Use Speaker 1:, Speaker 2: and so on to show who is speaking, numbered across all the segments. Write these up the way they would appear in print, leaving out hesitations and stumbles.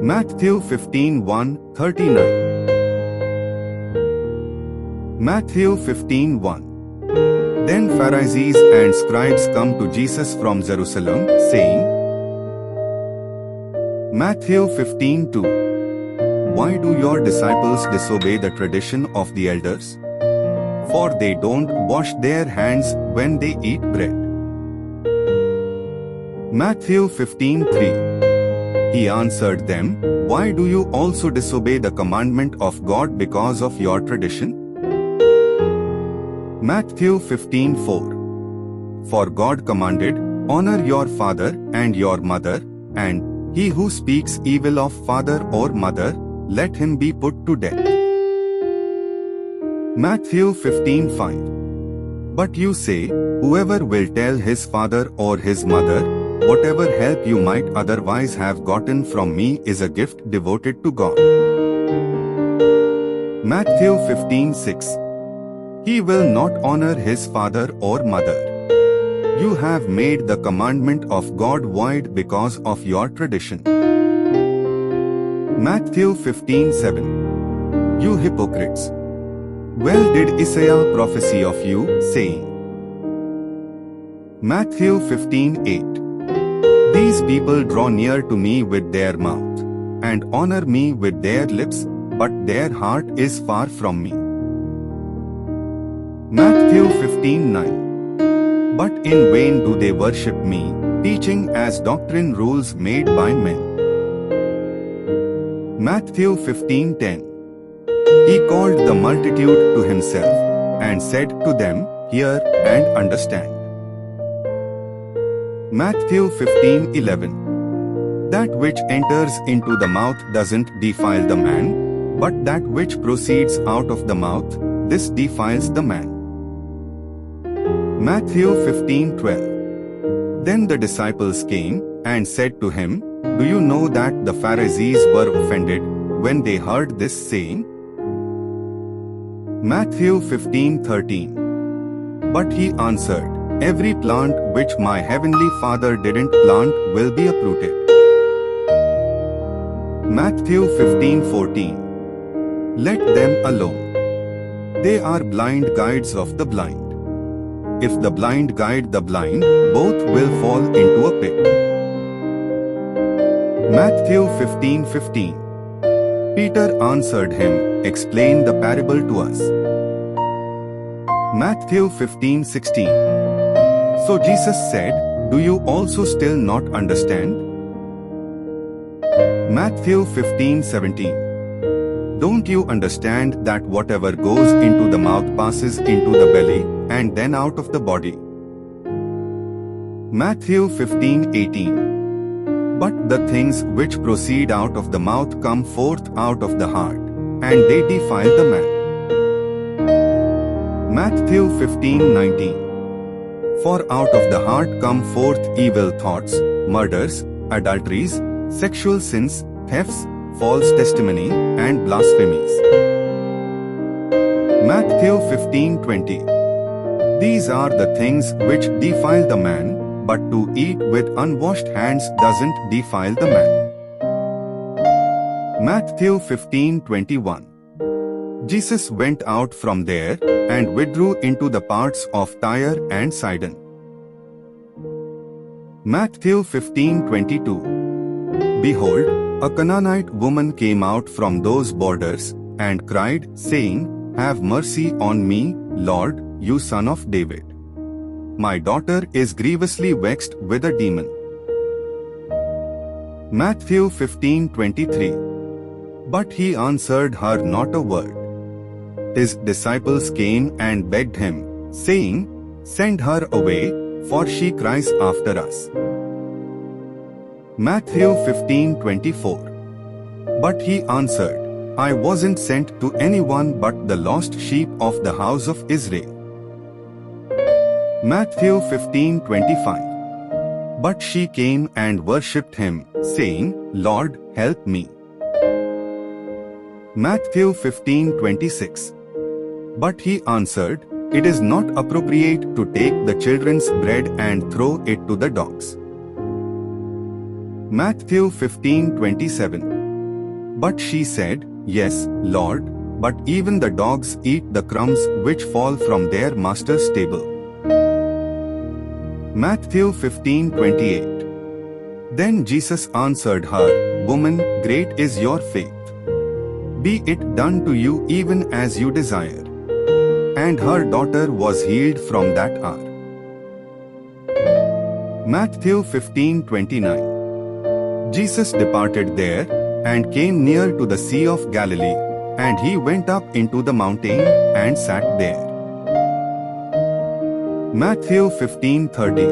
Speaker 1: Matthew 15:1-39. Matthew 15:1. Then Pharisees and scribes come to Jesus from Jerusalem, saying, Matthew 15:2. Why do your disciples disobey the tradition of the elders? For they don't wash their hands when they eat bread. Matthew 15:3. He answered them, Why do you also disobey the commandment of God because of your tradition? Matthew 15:4. For God commanded, Honor your father and your mother, and he who speaks evil of father or mother, let him be put to death. Matthew 15:5. But you say, Whoever will tell his father or his mother, whatever help you might otherwise have gotten from me is a gift devoted to God. Matthew 15:6. He will not honor his father or mother. You have made the commandment of God void because of your tradition. Matthew 15:7. You hypocrites! Well did Isaiah prophesy of you, saying, Matthew 15:8. These people draw near to me with their mouth, and honor me with their lips, but their heart is far from me. Matthew 15:9. But in vain do they worship me, teaching as doctrine rules made by men. Matthew 15:10. He called the multitude to himself, and said to them, Hear and understand. Matthew 15:11. That which enters into the mouth doesn't defile the man, but that which proceeds out of the mouth, this defiles the man. Matthew 15:12. Then the disciples came and said to him, Do you know that the Pharisees were offended when they heard this saying? Matthew 15:13. But he answered, Every plant which my heavenly Father didn't plant will be uprooted. Matthew 15:14. Let them alone. They are blind guides of the blind. If the blind guide the blind, both will fall into a pit. Matthew 15:15. Peter answered him, Explain the parable to us. Matthew 15:16. So Jesus said, Do you also still not understand? Matthew 15:17. Don't you understand that whatever goes into the mouth passes into the belly, and then out of the body? Matthew 15:18. But the things which proceed out of the mouth come forth out of the heart, and they defile the man. Matthew 15:19. For out of the heart come forth evil thoughts, murders, adulteries, sexual sins, thefts, false testimony, and blasphemies. Matthew 15:20. These are the things which defile the man, but to eat with unwashed hands doesn't defile the man. Matthew 15:21. Jesus went out from there, and withdrew into the parts of Tyre and Sidon. Matthew 15:22. Behold, a Canaanite woman came out from those borders, and cried, saying, Have mercy on me, Lord, you son of David. My daughter is grievously vexed with a demon. Matthew 15:23. But he answered her not a word. His disciples came and begged him, saying, Send her away, for she cries after us. Matthew 15:24. But he answered, I wasn't sent to anyone but the lost sheep of the house of Israel. Matthew 15:25. But she came and worshipped him, saying, Lord, help me. Matthew 15:26. But he answered, It is not appropriate to take the children's bread and throw it to the dogs. Matthew 15:27. But she said, Yes, Lord, but even the dogs eat the crumbs which fall from their master's table. Matthew 15:28. Then Jesus answered her, Woman, great is your faith. Be it done to you even as you desire. And her daughter was healed from that hour. Matthew 15:29. Jesus departed there, and came near to the Sea of Galilee, and he went up into the mountain, and sat there. Matthew 15:30.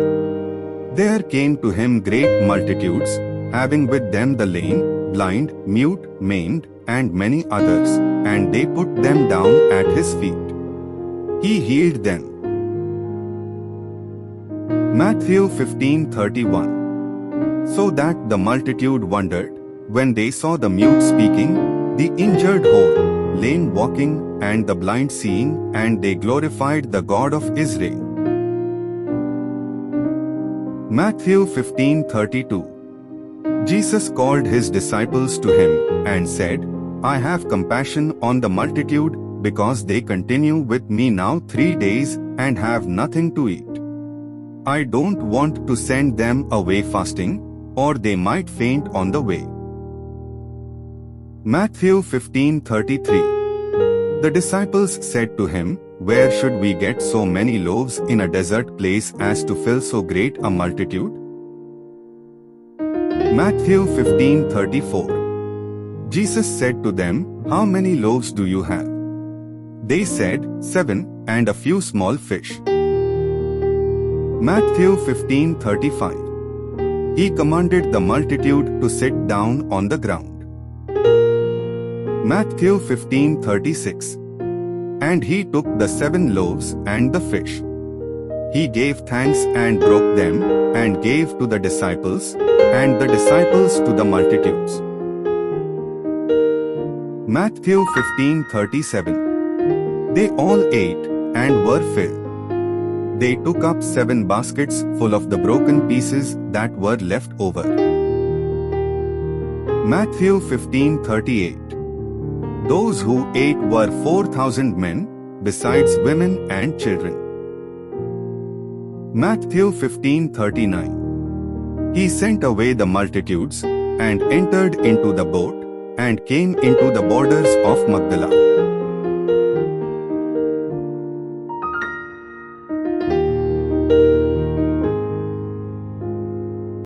Speaker 1: There came to him great multitudes, having with them the lame, blind, mute, maimed, and many others, and they put them down at his feet. He healed them. Matthew 15:31. So that the multitude wondered, when they saw the mute speaking, the injured whole, lame walking, and the blind seeing, and they glorified the God of Israel. Matthew 15:32. Jesus called his disciples to him, and said, I have compassion on the multitude, because they continue with me now 3 days, and have nothing to eat. I don't want to send them away fasting, or they might faint on the way. Matthew 15:33. The disciples said to him, Where should we get so many loaves in a desert place as to fill so great a multitude? Matthew 15:34. Jesus said to them, How many loaves do you have? They said, 7, and a few small fish. Matthew 15:35. He commanded the multitude to sit down on the ground. Matthew 15:36. And he took the 7 loaves and the fish. He gave thanks and broke them, and gave to the disciples, and the disciples to the multitudes. Matthew 15:37. They all ate, and were filled. They took up 7 baskets full of the broken pieces that were left over. Matthew 15:38. Those who ate were 4,000 men, besides women and children. Matthew 15:39. He sent away the multitudes, and entered into the boat, and came into the borders of Magdala.